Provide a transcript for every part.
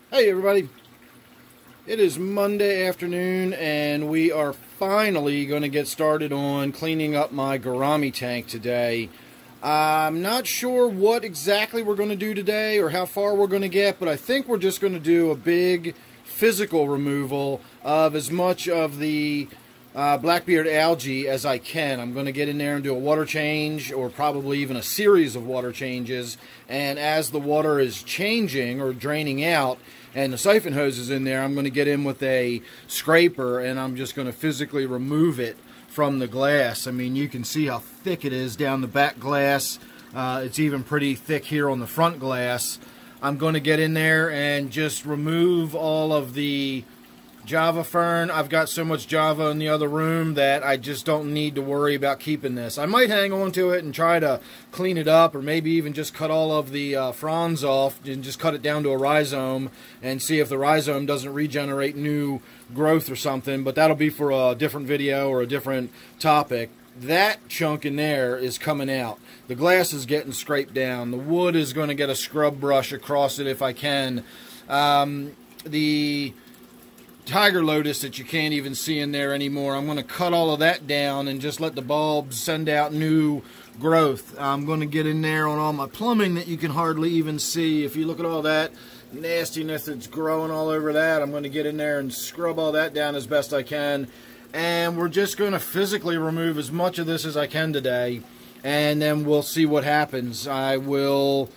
Hey everybody, it is Monday afternoon and we are finally going to get started on cleaning up my Gourami tank today. I'm not sure what exactly we're going to do today or how far we're going to get, but I think we're just going to do a big physical removal of as much of the blackbeard algae as I can. I'm going to get in there and do a water change, or probably even a series of water changes, and as the water is changing or draining out and the siphon hose is in there, I'm going to get in with a scraper and I'm just going to physically remove it from the glass. I mean, you can see how thick it is down the back glass. It's even pretty thick here on the front glass. I'm going to get in there and just remove all of the Java fern. I've got so much Java in the other room that I just don't need to worry about keeping this. I might hang on to it and try to clean it up, or maybe even just cut all of the fronds off and just cut it down to a rhizome and see if the rhizome doesn't regenerate new growth or something, but that'll be for a different video or a different topic. That chunk in there is coming out. The glass is getting scraped down. The wood is going to get a scrub brush across it if I can. The tiger lotus that you can't even see in there anymore, I'm going to cut all of that down and just let the bulbs send out new growth. I'm going to get in there on all my plumbing that you can hardly even see. If you look at all that nastiness that's growing all over that, I'm going to get in there and scrub all that down as best I can. And we're just going to physically remove as much of this as I can today, and then we'll see what happens. I will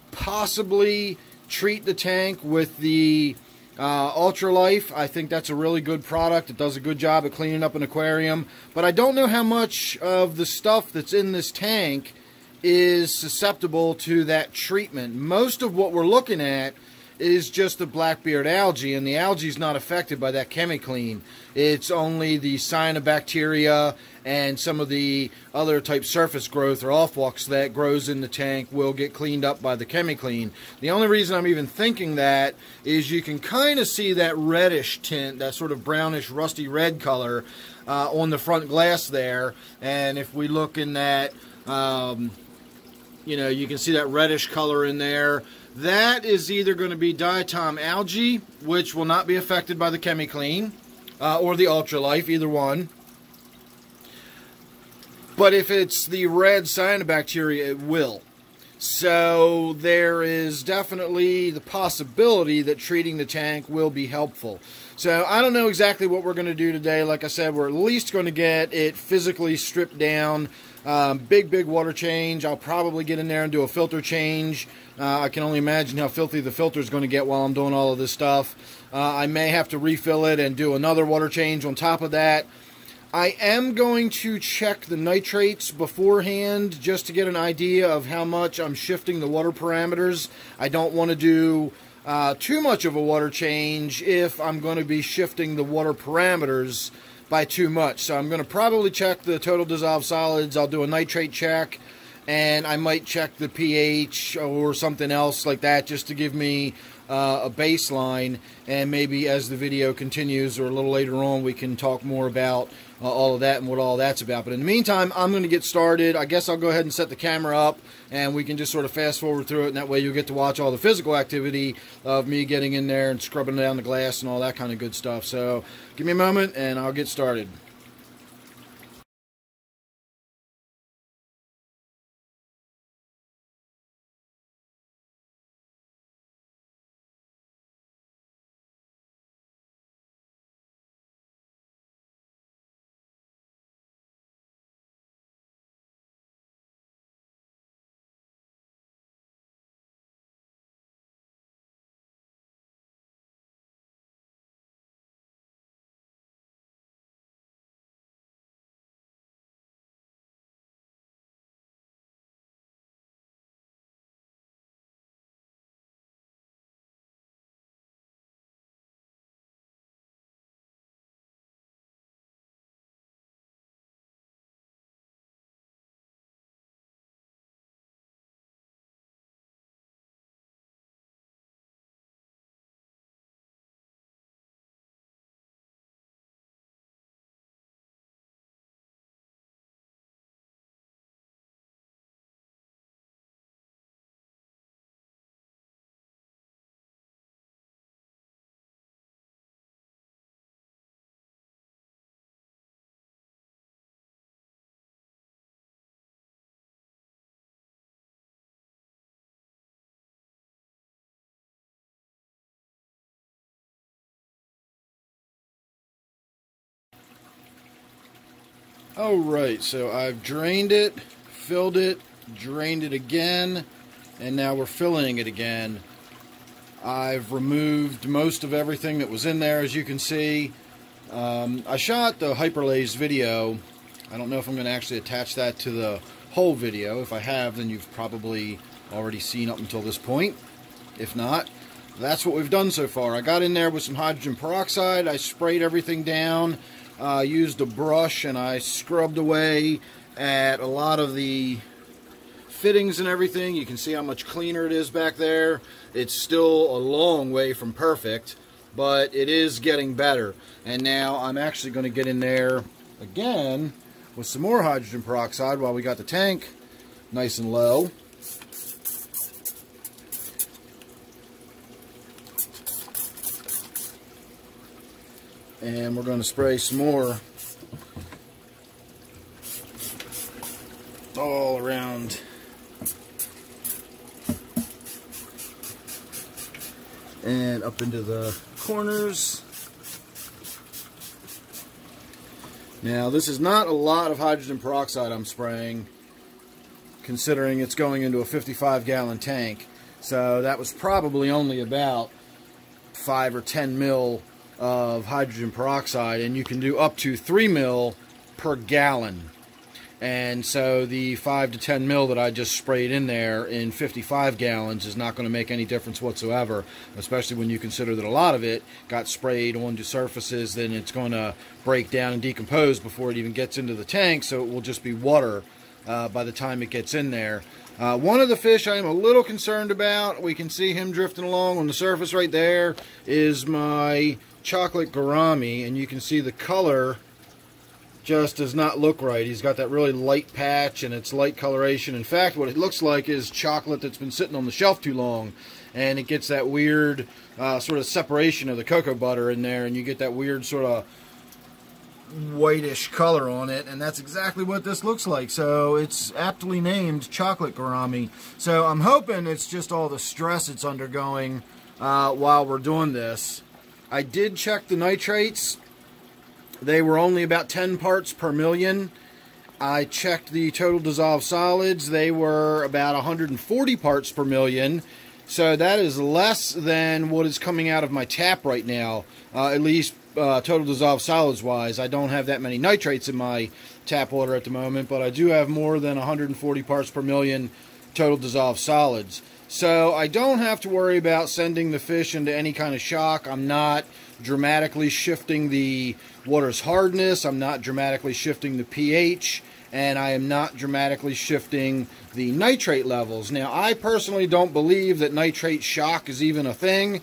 possibly treat the tank with the Ultralife. I think that's a really good product. It does a good job of cleaning up an aquarium, but I don't know how much of the stuff that's in this tank is susceptible to that treatment. Most of what we're looking at is just the blackbeard algae, and the algae is not affected by that chemiclean. It's only the cyanobacteria and some of the other type surface growth or off-walks that grows in the tank will get cleaned up by the chemiclean. The only reason I'm even thinking that is you can kind of see that reddish tint, that sort of brownish rusty red color on the front glass there, and if we look in that, you can see that reddish color in there. That is either going to be diatom algae, which will not be affected by the chemiclean, or the Ultralife, either one. But if it's the red cyanobacteria, it will. So there is definitely the possibility that treating the tank will be helpful. So I don't know exactly what we're going to do today. Like I said, we're at least going to get it physically stripped down. Big water change. I'll probably get in there and do a filter change. I can only imagine how filthy the filter is going to get while I'm doing all of this stuff. I may have to refill it and do another water change on top of that. I am going to check the nitrates beforehand just to get an idea of how much I'm shifting the water parameters. I don't want to do too much of a water change if I'm going to be shifting the water parameters by too much. So I'm going to probably check the total dissolved solids. I'll do a nitrate check, and I might check the pH or something else like that just to give me a baseline, and maybe as the video continues or a little later on we can talk more about all of that and what all that's about. But in the meantime, I'm going to get started. I guess I'll go ahead and set the camera up and we can just sort of fast forward through it, and that way you'll get to watch all the physical activity of me getting in there and scrubbing down the glass and all that kind of good stuff. So give me a moment and I'll get started. Alright, so I've drained it, filled it, drained it again, and now we're filling it again. I've removed most of everything that was in there, as you can see. I shot the hyperlaze video. I don't know if I'm going to actually attach that to the whole video. If I have, then you've probably already seen up until this point. If not, that's what we've done so far. I got in there with some hydrogen peroxide. I sprayed everything down, used a brush, and I scrubbed away at a lot of the fittings and everything. You can see how much cleaner it is back there. It's still a long way from perfect, but it is getting better. And now I'm actually going to get in there again with some more hydrogen peroxide while we got the tank nice and low. And we're going to spray some more all around. And up into the corners. Now, this is not a lot of hydrogen peroxide I'm spraying, considering it's going into a 55-gallon tank. So that was probably only about 5 or 10 mil of hydrogen peroxide, and you can do up to 3 mil per gallon. And so the 5 to 10 mil that I just sprayed in there in 55 gallons is not going to make any difference whatsoever, especially when you consider that a lot of it got sprayed onto surfaces. Then it's going to break down and decompose before it even gets into the tank, so it will just be water by the time it gets in there. One of the fish I am a little concerned about, we can see him drifting along on the surface right there, is my chocolate gourami, and you can see the color just does not look right. He's got that really light patch, and it's light coloration. In fact, what it looks like is chocolate that's been sitting on the shelf too long, and it gets that weird sort of separation of the cocoa butter in there, and you get that weird sort of whitish color on it, and that's exactly what this looks like. So it's aptly named chocolate gourami. So I'm hoping it's just all the stress it's undergoing while we're doing this. I did check the nitrates. They were only about 10 parts per million. I checked the total dissolved solids. They were about 140 parts per million. So that is less than what is coming out of my tap right now, at least total dissolved solids wise. I don't have that many nitrates in my tap water at the moment, but I do have more than 140 parts per million total dissolved solids. So I don't have to worry about sending the fish into any kind of shock. I'm not dramatically shifting the water's hardness. I'm not dramatically shifting the pH. And I am not dramatically shifting the nitrate levels. Now, I personally don't believe that nitrate shock is even a thing,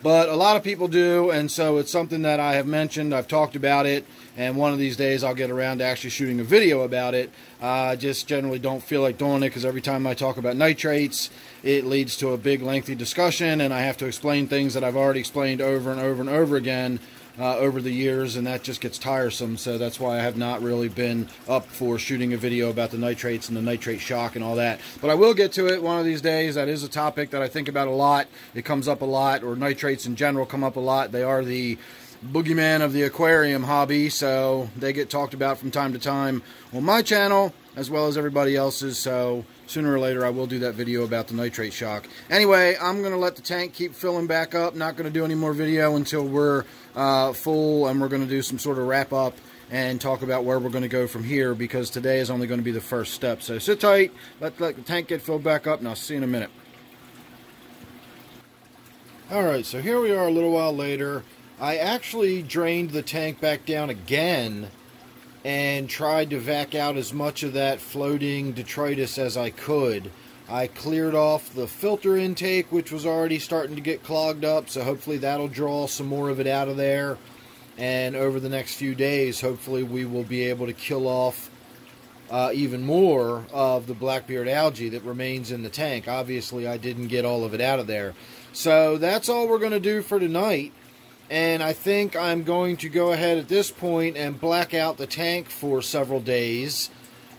but a lot of people do, and so it's something that I have mentioned. I've talked about it, and one of these days I'll get around to actually shooting a video about it. I just generally don't feel like doing it, because every time I talk about nitrates, it leads to a big lengthy discussion, and I have to explain things that I've already explained over and over and over again over the years, and that just gets tiresome. So that's why I have not really been up for shooting a video about the nitrates and the nitrate shock and all that. But I will get to it one of these days. That is a topic that I think about a lot. It comes up a lot, or nitrates in general come up a lot. They are the boogeyman of the aquarium hobby, so they get talked about from time to time on my channel as well as everybody else's. So sooner or later I will do that video about the nitrate shock. Anyway, I'm going to let the tank keep filling back up. Not going to do any more video until we're full, and we're going to do some sort of wrap up and talk about where we're going to go from here, because today is only going to be the first step. So sit tight, let the tank get filled back up, and I'll see you in a minute. Alright, so here we are a little while later. I actually drained the tank back down again and tried to vac out as much of that floating detritus as I could. I cleared off the filter intake, which was already starting to get clogged up, so hopefully that'll draw some more of it out of there. And over the next few days, hopefully we will be able to kill off even more of the blackbeard algae that remains in the tank. Obviously, I didn't get all of it out of there. So that's all we're going to do for tonight. And I think I'm going to go ahead at this point and black out the tank for several days.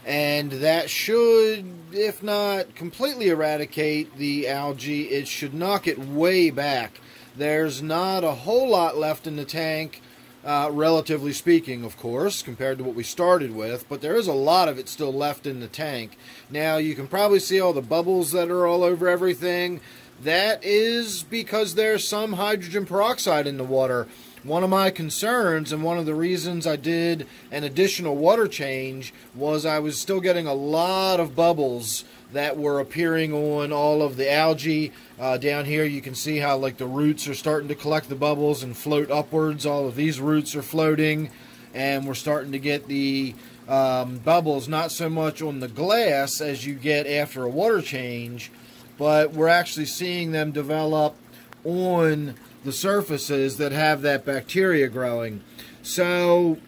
And that should, if not completely eradicate the algae, it should knock it way back. There's not a whole lot left in the tank relatively speaking, of course, compared to what we started with, but there is a lot of it still left in the tank. Now, you can probably see all the bubbles that are all over everything. That is because there's some hydrogen peroxide in the water. One of my concerns, and one of the reasons I did an additional water change, was I was still getting a lot of bubbles that were appearing on all of the algae. Down here you can see how like the roots are starting to collect the bubbles and float upwards. All of these roots are floating, and we're starting to get the bubbles, not so much on the glass as you get after a water change, but we're actually seeing them develop on the surfaces that have that bacteria growing. So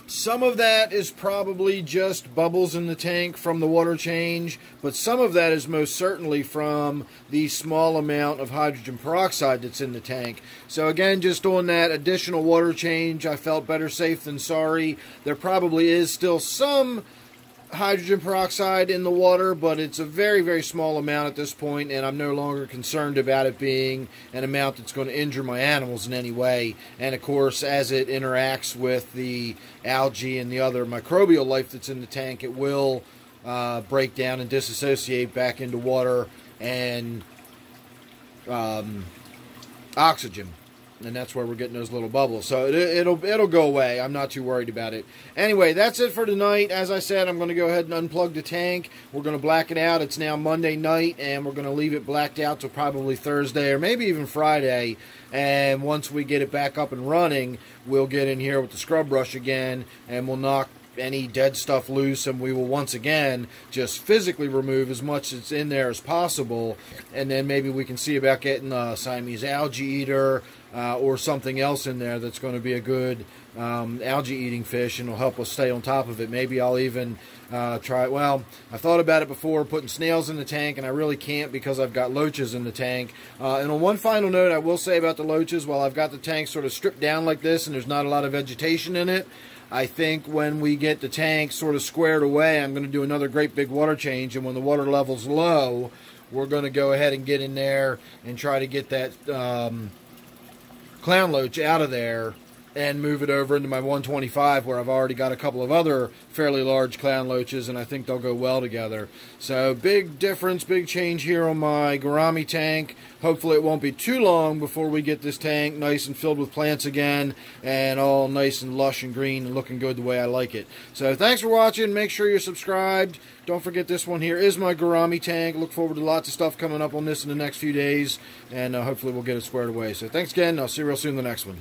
some of that is probably just bubbles in the tank from the water change, but some of that is most certainly from the small amount of hydrogen peroxide that's in the tank. So again, just on that additional water change, I felt better safe than sorry. There probably is still some hydrogen peroxide in the water, but it's a very, very small amount at this point, and I'm no longer concerned about it being an amount that's going to injure my animals in any way. And of course, as it interacts with the algae and the other microbial life that's in the tank, it will break down and disassociate back into water and oxygen. And that's where we're getting those little bubbles. So it'll go away. I'm not too worried about it. Anyway, that's it for tonight. As I said, I'm going to go ahead and unplug the tank. We're going to black it out. It's now Monday night, and we're going to leave it blacked out till probably Thursday or maybe even Friday. And once we get it back up and running, we'll get in here with the scrub brush again, and we'll knock any dead stuff loose, and we will once again just physically remove as much that's in there as possible. And then maybe we can see about getting a Siamese algae eater or something else in there that's going to be a good algae eating fish, and will help us stay on top of it. Maybe I'll even try, well, I thought about it before, putting snails in the tank, and I really can't because I've got loaches in the tank. And on one final note, I will say about the loaches, while I've got the tank sort of stripped down like this and there's not a lot of vegetation in it, I think when we get the tank sort of squared away, I'm going to do another great big water change, and when the water level's low, we're going to go ahead and get in there and try to get that clown loach out of there and move it over into my 125, where I've already got a couple of other fairly large clown loaches, and I think they'll go well together. So big difference, big change here on my Gourami tank. Hopefully it won't be too long before we get this tank nice and filled with plants again, and all nice and lush and green and looking good the way I like it. So thanks for watching. Make sure you're subscribed. Don't forget, this one here is my Gourami tank. Look forward to lots of stuff coming up on this in the next few days, and hopefully we'll get it squared away. So thanks again. I'll see you real soon in the next one.